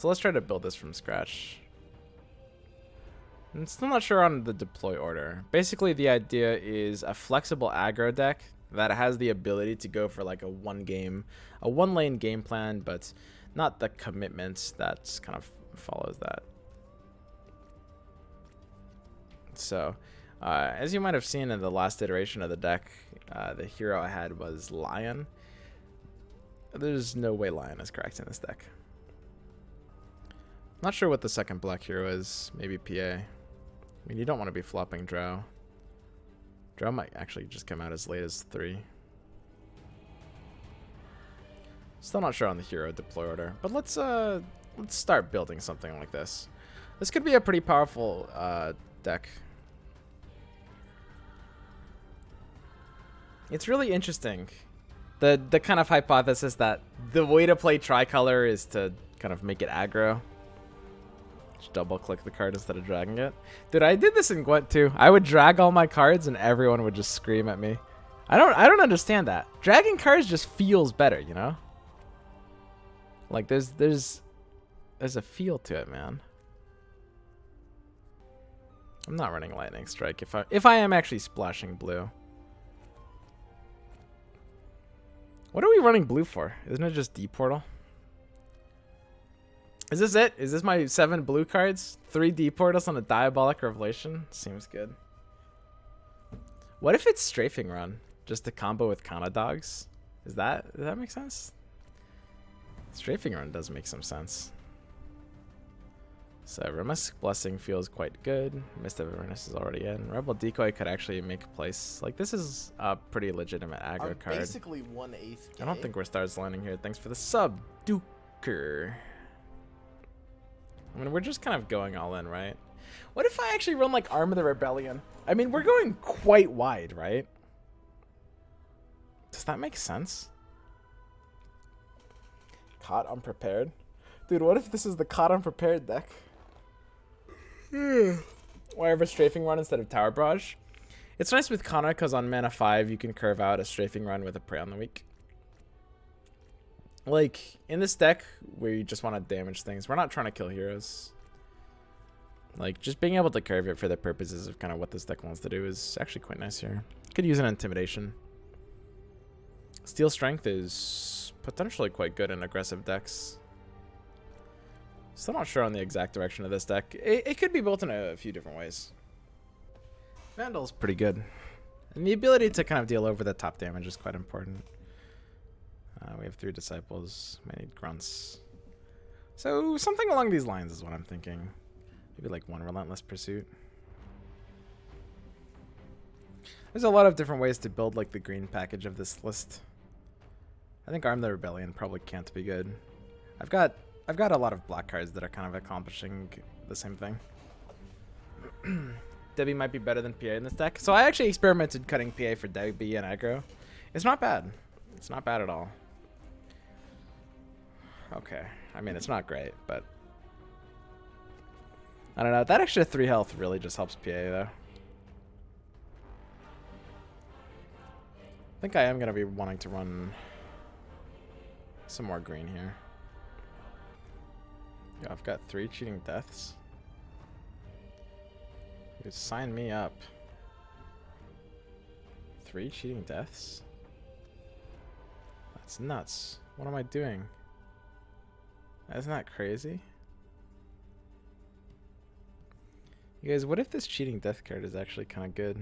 So let's try to build this from scratch. I'm still not sure on the deploy order. Basically, the idea is a flexible aggro deck that has the ability to go for like a one lane game plan, but not the commitments that kind of follows that. So, as you might have seen in the last iteration of the deck, the hero I had was Lion. There's no way Lion is correct in this deck. Not sure what the second black hero is. Maybe PA. I mean, you don't want to be flopping Drow. Drow might actually just come out as late as 3. Still not sure on the hero deploy order, but let's start building something like this. This could be a pretty powerful deck. It's really interesting. The kind of hypothesis that the way to play tricolor is to kind of make it aggro. Double click the card instead of dragging it. Dude, I did this in Gwent too. I would drag all my cards and everyone would just scream at me. I don't understand that. Dragging cards just feels better, you know? Like there's a feel to it, man. I'm not running Lightning Strike if I am actually splashing blue. What are we running blue for? Isn't it just D portal? Is this it? Is this my 7 blue cards? 3 D portals on a Diabolic Revelation? Seems good. What if it's Strafing Run? Just a combo with Kana Dogs? Does that make sense? Strafing Run does make some sense. So Remisk Blessing feels quite good. Mist of Avernus is already in. Rebel Decoy could actually make a place. Like, this is a pretty legitimate aggro card. Basically 1/8. I don't think we're stars landing here. Thanks for the sub, Duker. I mean, we're just kind of going all in, right? What if I actually run like Arm of the Rebellion? I mean, we're going quite wide, right? Does that make sense? Caught Unprepared? Dude, what if this is the Caught Unprepared deck? Whatever, Strafing Run instead of Tower Barrage. It's nice with Kana because on mana 5 you can curve out a Strafing Run with a Prey on the Weak. Like, in this deck, where you just want to damage things, we're not trying to kill heroes. Like, just being able to curve it for the purposes of kind of what this deck wants to do is actually quite nice here. Could use an Intimidation. Steel Strength is potentially quite good in aggressive decks. Still not sure on the exact direction of this deck. It could be built in a few different ways. Vandal's pretty good. And the ability to kind of deal over the top damage is quite important. We have 3 disciples. Might need grunts. So something along these lines is what I'm thinking. Maybe like 1 Relentless Pursuit. There's a lot of different ways to build like the green package of this list. I think Arm the Rebellion probably can't be good. I've got a lot of black cards that are kind of accomplishing the same thing. Debbie might be better than PA in this deck. So I actually experimented cutting PA for Debbie and aggro. It's not bad. It's not bad at all. Okay. I mean, it's not great, but I don't know. That extra 3 health really just helps PA, though. I think I am going to be wanting to run some more green here. Yeah, I've got 3 cheating deaths. Dude, sign me up. 3 cheating deaths? That's nuts. What am I doing? Isn't that crazy? You guys, what if this cheating death card is actually kind of good?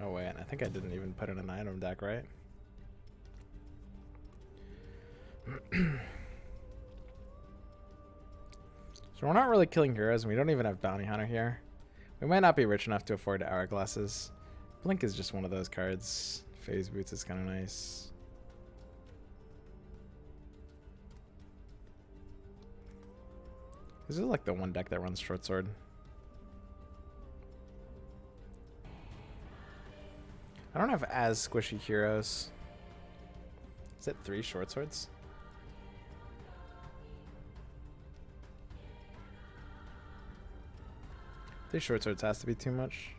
Oh wait, I think I didn't even put in an item deck, right? So we're not really killing heroes, and we don't even have Bounty Hunter here. We might not be rich enough to afford Hourglasses. Blink is just one of those cards. Phase Boots is kind of nice. This is like the one deck that runs Short Sword. I don't have as squishy heroes. Is it 3 Short Swords? Three Short Swords has to be too much.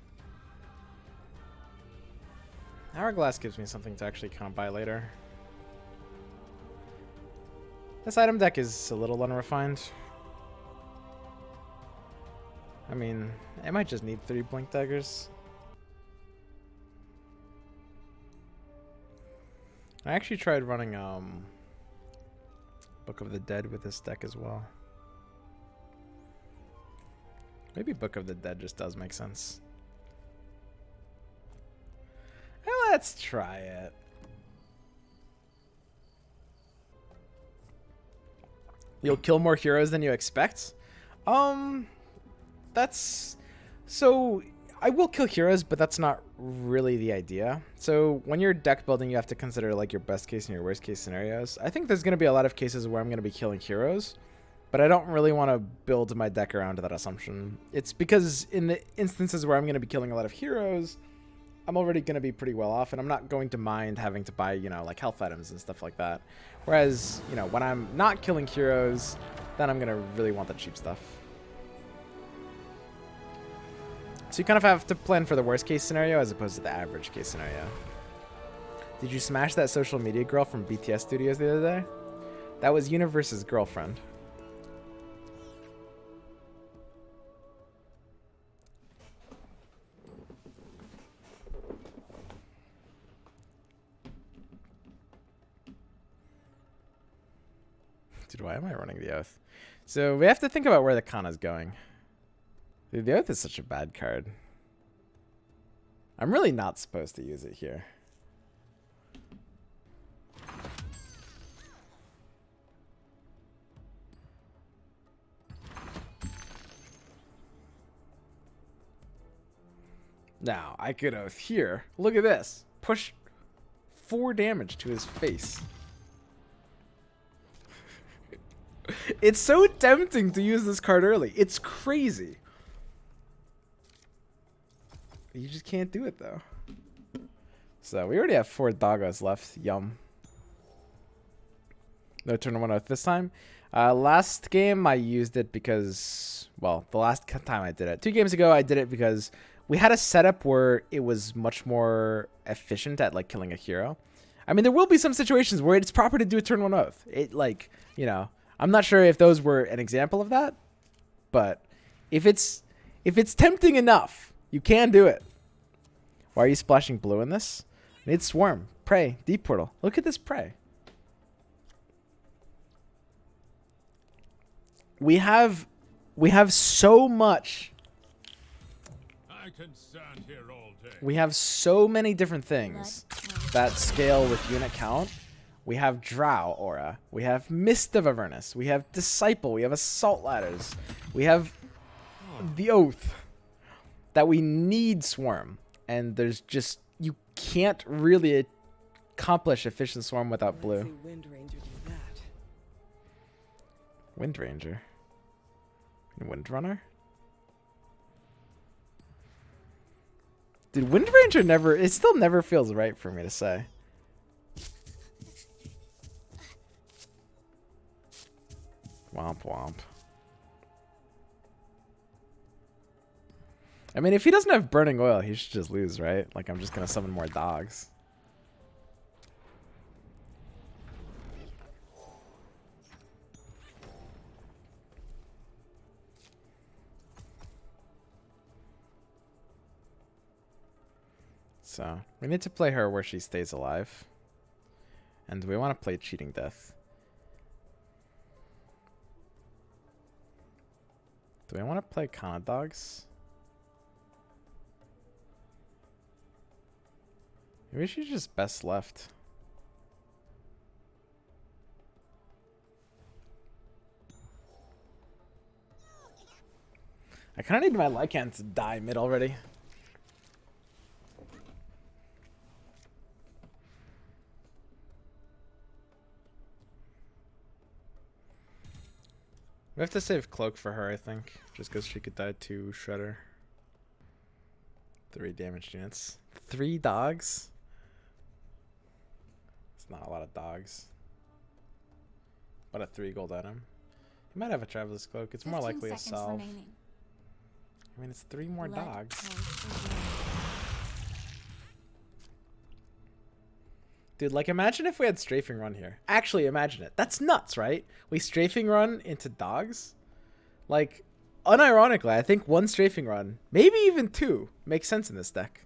Hourglass gives me something to actually kind of buy later. This item deck is a little unrefined. I mean, it might just need 3 Blink Daggers. I actually tried running Book of the Dead with this deck as well. Maybe Book of the Dead just does make sense. Let's try it. You'll kill more heroes than you expect? That's... So, I will kill heroes, but that's not really the idea. So, when you're deck building, you have to consider like your best case and your worst case scenarios. I think there's going to be a lot of cases where I'm going to be killing heroes, but I don't really want to build my deck around that assumption. It's because in the instances where I'm going to be killing a lot of heroes, I'm already going to be pretty well off, and I'm not going to mind having to buy, you know, like health items and stuff like that. Whereas, you know, when I'm not killing heroes, then I'm going to really want the cheap stuff. So you kind of have to plan for the worst case scenario as opposed to the average case scenario. Did you smash that social media girl from BTS Studios the other day? That was Universe's girlfriend. Dude, why am I running the Oath? So we have to think about where the Kana's going. Dude, the Oath is such a bad card. I'm really not supposed to use it here. Now, I could Oath here. Look at this. Push 4 damage to his face. It's so tempting to use this card early. It's crazy. You just can't do it, though. So, we already have 4 Doggos left. Yum. No turn 1 Oath this time. Last game, I used it because... Well, the last time I did it. 2 games ago, I did it because we had a setup where it was much more efficient at, like, killing a hero. I mean, there will be some situations where it's proper to do a turn 1 Oath. It, like, you know... I'm not sure if those were an example of that, but if it's tempting enough, you can do it. Why are you splashing blue in this? It's Swarm, Prey, Deep Portal. Look at this Prey. We have so much. I can stand here all day. We have so many different things that scale with unit count. We have Drow Aura. We have Mist of Avernus. We have Disciple. We have Assault Ladders. We have the Oath. That we need Swarm. And there's just... You can't really accomplish efficient Swarm without blue. Wind Ranger do that. Wind Ranger? Wind Runner? Dude, Wind Ranger never... It still never feels right for me to say. Womp womp. I mean, if he doesn't have Burning Oil, he should just lose, right? Like, I'm just gonna summon more dogs. So, we need to play her where she stays alive. And we want to play Cheating Death. Do I want to play Kana Dogs? Maybe she's just best left. I kind of need my Lycan to die mid already. We have to save Cloak for her, I think. Just because she could die to Shredder. 3 damage units. 3 dogs? It's not a lot of dogs. But a 3 gold item. You might have a Traveler's Cloak. It's more likely a salve. Remaining. I mean, it's 3 more dogs. Dude, like, imagine if we had strafing run here. Actually, imagine it. That's nuts, right? We strafing run into dogs. Like, unironically, I think one strafing run, maybe even two, makes sense in this deck.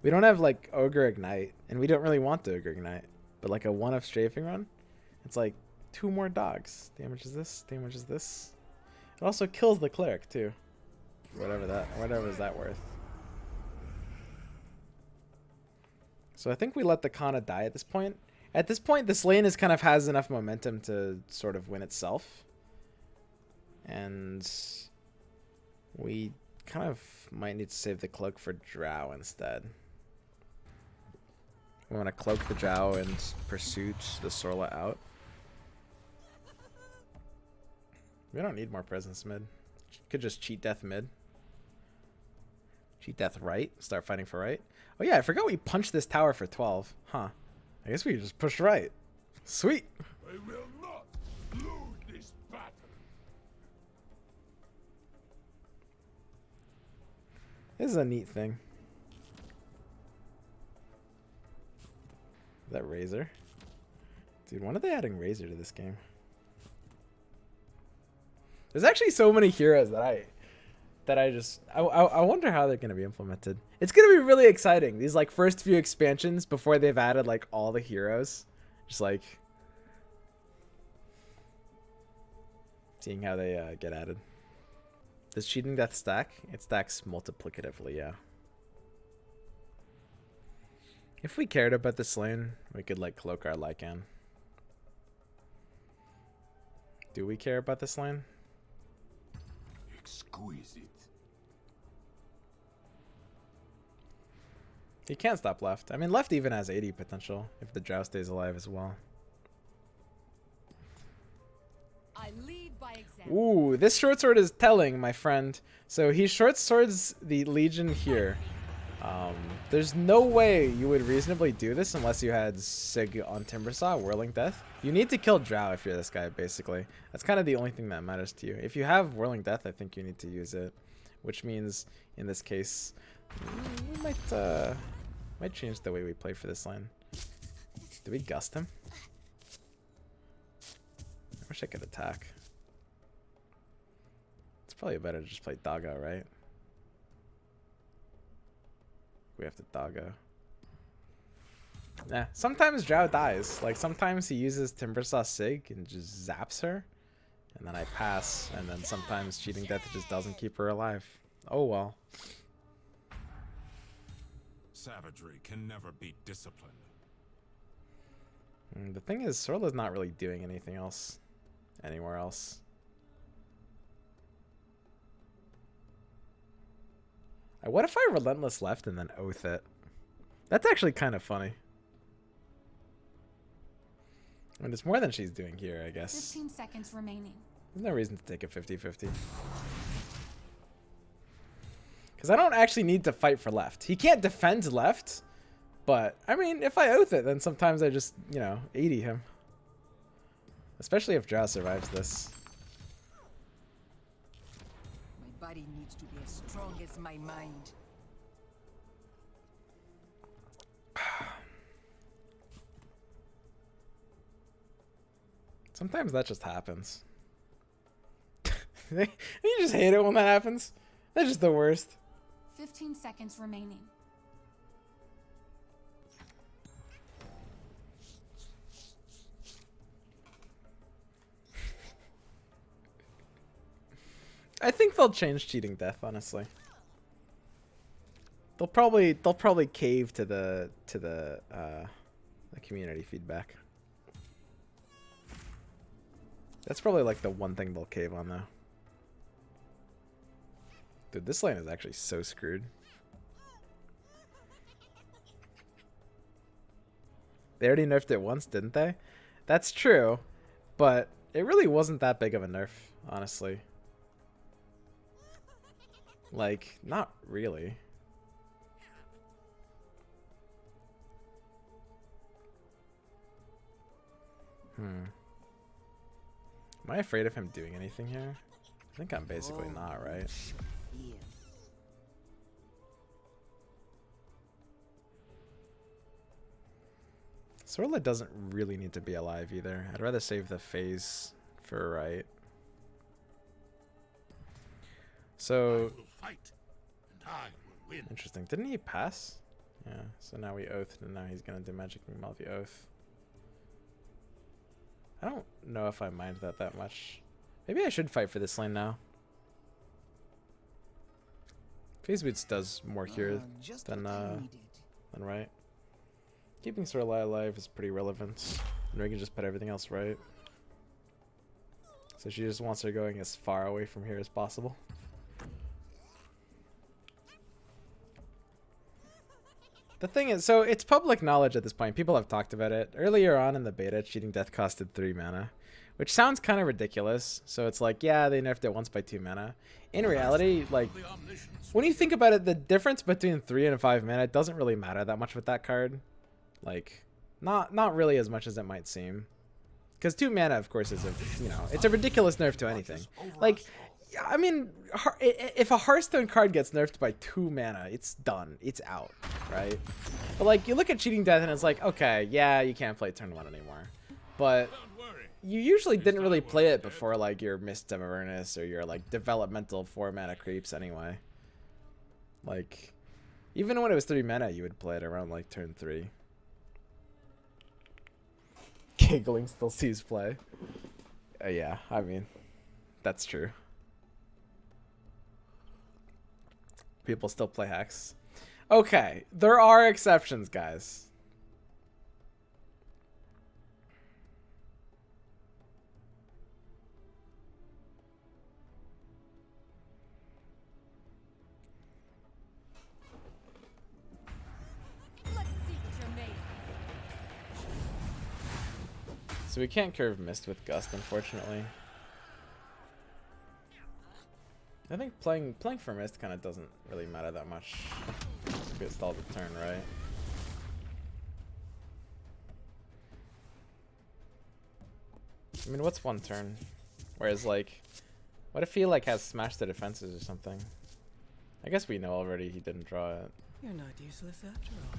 We don't have, like, Ogre Ignite, and we don't really want the Ogre Ignite. But, like, a one-of strafing run, it's like 2 more dogs. Damages this, damages this. It also kills the cleric, too. Whatever is that worth. So I think we let the Kana die at this point. At this point, this lane is kind of has enough momentum to sort of win itself. And we kind of might need to save the cloak for Drow instead. We want to cloak the Drow and pursuit the Sorla out. We don't need more presence mid. Could just cheat death mid. Cheat death right. Start fighting for right. Oh yeah, I forgot we punched this tower for 12. Huh. I guess we just pushed right. Sweet. I will not lose this battle. This is a neat thing. Is that Razor? Dude, when are they adding Razor to this game? There's actually so many heroes that I wonder how they're going to be implemented. It's going to be really exciting. These like first few expansions before they've added like all the heroes. Just like seeing how they get added. Does cheating death stack? It stacks multiplicatively, yeah. If we cared about this lane, we could like cloak our Lycan. Do we care about this lane? Exquisite. He can't stop left. I mean, left even has 80 potential if the Drow stays alive as well. I lead by example. Ooh, this short sword is telling, my friend. So he short swords the Legion here. There's no way you would reasonably do this unless you had Sig on Timbersaw, Whirling Death. You need to kill Drow if you're this guy, basically. That's kind of the only thing that matters to you. If you have Whirling Death, I think you need to use it. Which means, in this case, we might change the way we play for this lane. Do we gust him? I wish I could attack. It's probably better to just play Doggo, right? We have to Doggo. Nah, sometimes Drow dies. Like, sometimes he uses Timbersaw Sig and just zaps her. And then I pass. And then sometimes Cheating Death just doesn't keep her alive. Oh well. Savagery can never beat discipline. The thing is, Sorla's not really doing anything else. Anywhere else. What if I Relentless left and then Oath it? That's actually kind of funny. I mean, it's more than she's doing here, I guess. 15 seconds remaining. There's no reason to take a 50-50. Because I don't actually need to fight for left. He can't defend left. But, I mean, if I Oath it, then sometimes I just, you know, 80 him. Especially if Drow survives this. My body needs to be as strong as my mind. Sometimes that just happens. You just hate it when that happens. That's just the worst. 15 seconds remaining. I think they'll change Cheating Death, honestly. They'll probably cave to the community feedback. That's probably like the one thing they'll cave on, though. Dude, this lane is actually so screwed. They already nerfed it once, didn't they? That's true, but it really wasn't that big of a nerf, honestly. Like, not really. Am I afraid of him doing anything here? I think I'm basically not, right? Here. Sorla doesn't really need to be alive either. I'd rather save the phase for right. So will fight, and I will win. interesting. Didn't he pass? Yeah. So now we oath, and now he's gonna do magic while the oath. I don't know if I mind that much. Maybe I should fight for this lane now. Phase Boots does more here than right. Keeping Sorla alive is pretty relevant. And we can just put everything else right. So she just wants her going as far away from here as possible. The thing is, so it's public knowledge at this point. People have talked about it. Earlier on in the beta, Cheating Death costed 3 mana. Which sounds kind of ridiculous. So it's like, yeah, they nerfed it once by 2 mana. In reality, like, when you think about it, the difference between 3 and 5 mana doesn't really matter that much with that card. Like, not really as much as it might seem. Because 2 mana, of course, is a, you know, it's a ridiculous nerf to anything. Like, I mean, if a Hearthstone card gets nerfed by 2 mana, it's done. It's out, right? But, like, you look at Cheating Death and it's like, okay, yeah, you can't play turn 1 anymore. But you usually didn't really play it before, like, your Mist of Avernus or your, like, developmental 4 mana creeps anyway. Like, even when it was 3 mana, you would play it around, like, turn 3. Giggling still sees play. Yeah, I mean, that's true. People still play hacks. Okay, there are exceptions, guys. Let's see what you're made of. So we can't curve Mist with Gust, unfortunately. I think playing for Mist kind of doesn't really matter that much. If it stalls a turn, right? I mean, what's 1 turn? Whereas, like, what if he, like, has smashed the defenses or something? I guess we know already he didn't draw it. You're not useless after all.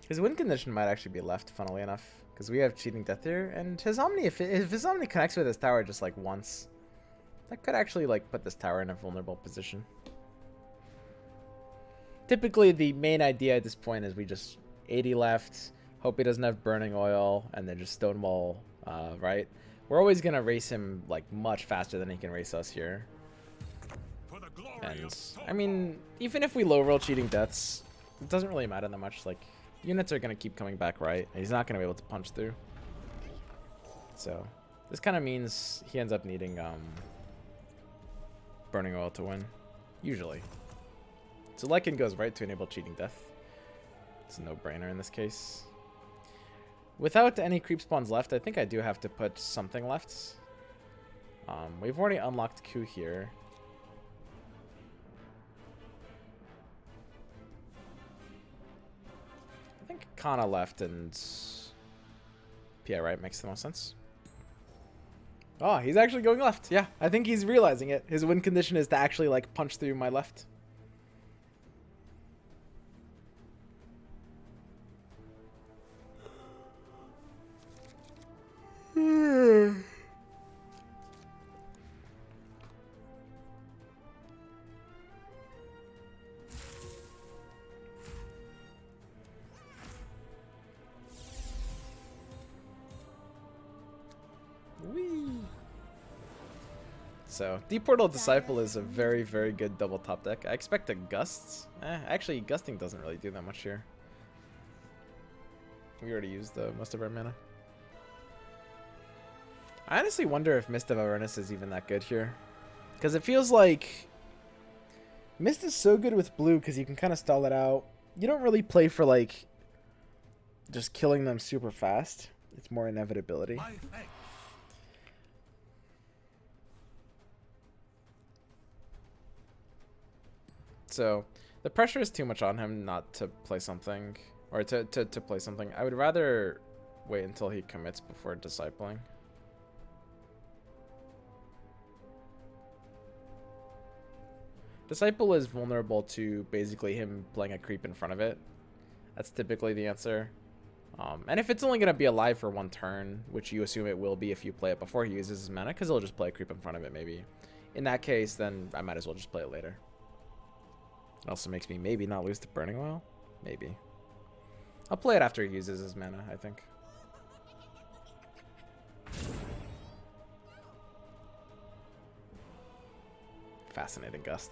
His win condition might actually be left, funnily enough, because we have Cheating Death here, and his Omni, if his Omni connects with his tower just, like, once, that could actually, like, put this tower in a vulnerable position. Typically, the main idea at this point is we just 80 left, hope he doesn't have Burning Oil, and then just Stonewall, right? We're always going to race him, like, much faster than he can race us here. And, I mean, even if we low roll Cheating Deaths, it doesn't really matter that much. Like, units are going to keep coming back right, and he's not going to be able to punch through. So, this kind of means he ends up needing, Burning Oil to win, usually. So Lycan goes right to enable Cheating Death. It's a no-brainer in this case. Without any creep spawns left, I think I do have to put something left. We've already unlocked Q here. I think Kana left and PI right makes the most sense. Oh, he's actually going left. Yeah, I think he's realizing it. His win condition is to actually, like, punch through my left. So, Deep Portal Disciple is a very, very good double top deck. I expect a Gusts. Actually, Gusting doesn't really do that much here. We already used most of our mana. I honestly wonder if Mist of Avernus is even that good here. Because it feels like Mist is so good with blue because you can kind of stall it out. You don't really play for, like, just killing them super fast. It's more inevitability. So the pressure is too much on him not to play something, or to play something. I would rather wait until he commits before discipling. Disciple is vulnerable to basically him playing a creep in front of it. That's typically the answer. And if it's only going to be alive for one turn, which you assume it will be if you play it before he uses his mana, because he'll just play a creep in front of it maybe. In that case, then I might as well just play it later. It also makes me maybe not lose to Burning Oil. Maybe. I'll play it after he uses his mana, I think. Fascinating Gust.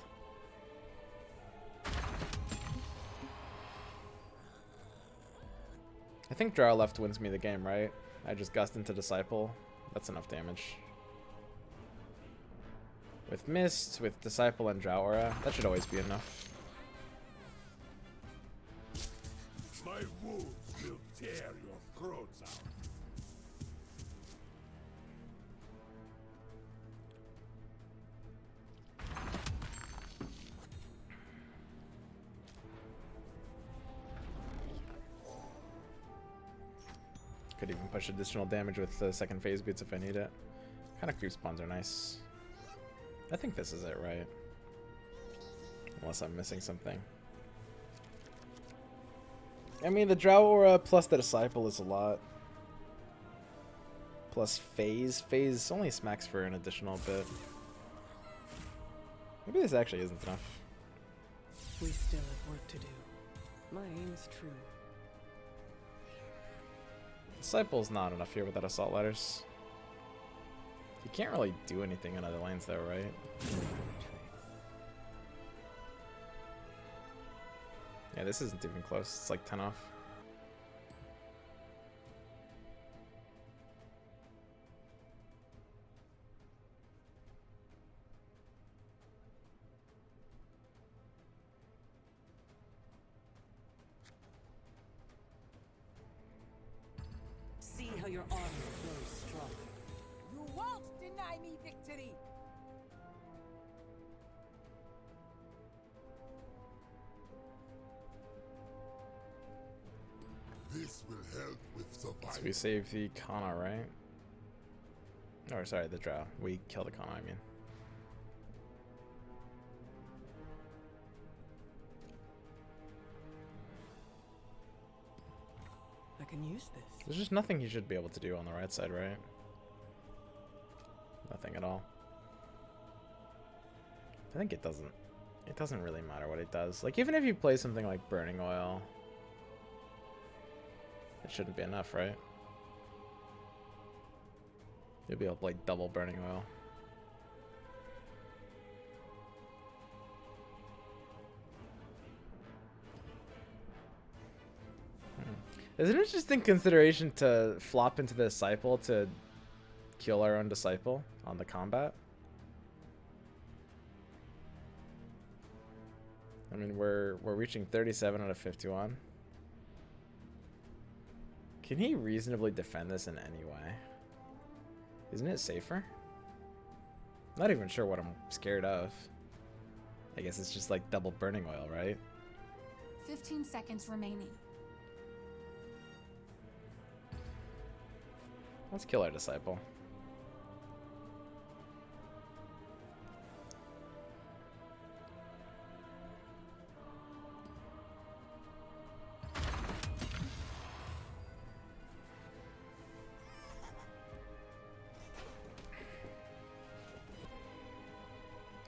I think Draw left wins me the game, right? I just Gust into Disciple. That's enough damage. With Mist, with Disciple and Drow Aura, that should always be enough. My wounds will tear your throats out. Could even push additional damage with the second phase boots if I need it. Kind of creep spawns are nice. I think this is it, right? Unless I'm missing something. I mean, the Drow Aura plus the Disciple is a lot. Plus phase. Phase only smacks for an additional bit. Maybe this actually isn't enough. We still have work to do. My aim's true. Disciple's not enough here without Assault Ladders. You can't really do anything in other lanes though, right? Yeah, this isn't even close. It's like 10 off. See how your armor grows stronger. You won't deny me victory! This will help with survival. So we save the Kana, right? Or sorry, the Drow. We kill the Kana, I mean. I can use this. There's just nothing he should be able to do on the right side, right? Nothing at all. I think it doesn't really matter what it does. Like, even if you play something like Burning Oil, it shouldn't be enough, right? You'll be able to play double Burning Oil. It's an interesting consideration to flop into the Disciple to kill our own Disciple on the combat. I mean, we're reaching 37 out of 51. Can he reasonably defend this in any way? Isn't it safer? Not even sure what I'm scared of. I guess it's just like double Burning Oil, right? 15 seconds remaining. Let's kill our Disciple.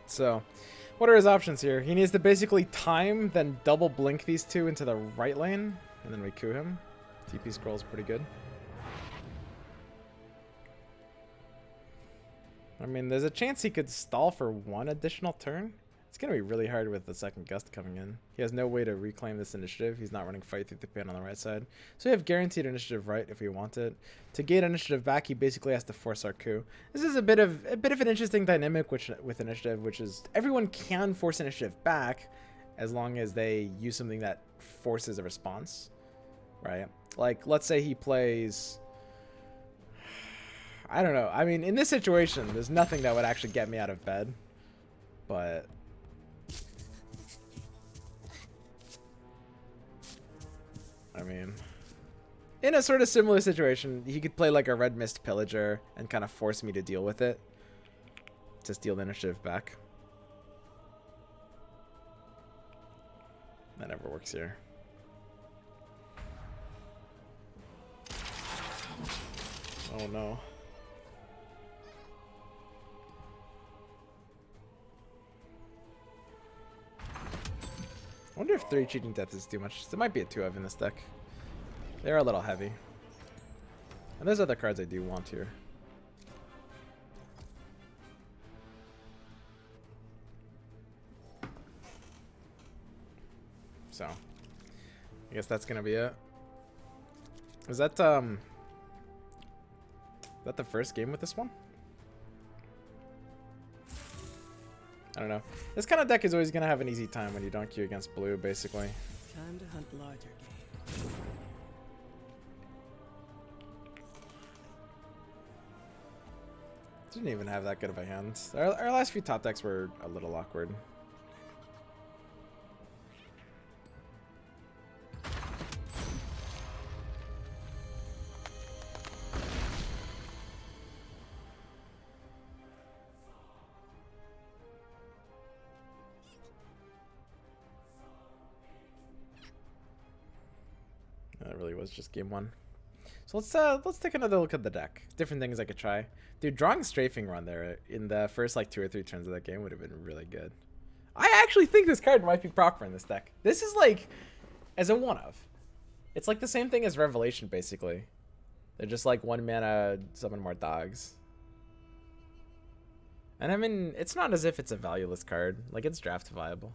So, what are his options here? He needs to basically time, then double blink these two into the right lane, and then we coup him. TP scroll's pretty good. I mean, there's a chance he could stall for one additional turn. It's going to be really hard with the second Gust coming in. He has no way to reclaim this initiative. He's not running Fight Through the Pan on the right side. So we have guaranteed initiative right if we want it. To gain initiative back, he basically has to force our coup. This is a bit of an interesting dynamic with initiative, which is everyone can force initiative back as long as they use something that forces a response, right? Like, let's say he plays... I don't know. I mean, in this situation, there's nothing that would actually get me out of bed. But... I mean, in a sort of similar situation, he could play like a Red Mist Pillager and kind of force me to deal with it. To steal the initiative back. That never works here. Oh no. I wonder if 3 cheating death is too much. There might be a 2-of in this deck. They're a little heavy. And there's other cards I do want here. So, I guess that's gonna be it. Is that the first game with this one? I don't know. This kind of deck is always gonna have an easy time when you don't queue against blue, basically. Time to hunt larger game. Didn't even have that good of a hand. Our last few top decks were a little awkward. That really was just game 1. So let's take another look at the deck. Different things I could try. Dude, drawing Strafing Run there in the first like 2 or 3 turns of that game would have been really good. I actually think this card might be proper in this deck. This is like as a 1-of. It's like the same thing as Revelation, basically. They're just like 1 mana, summon more dogs. And I mean, it's not as if it's a valueless card. Like, it's draft viable.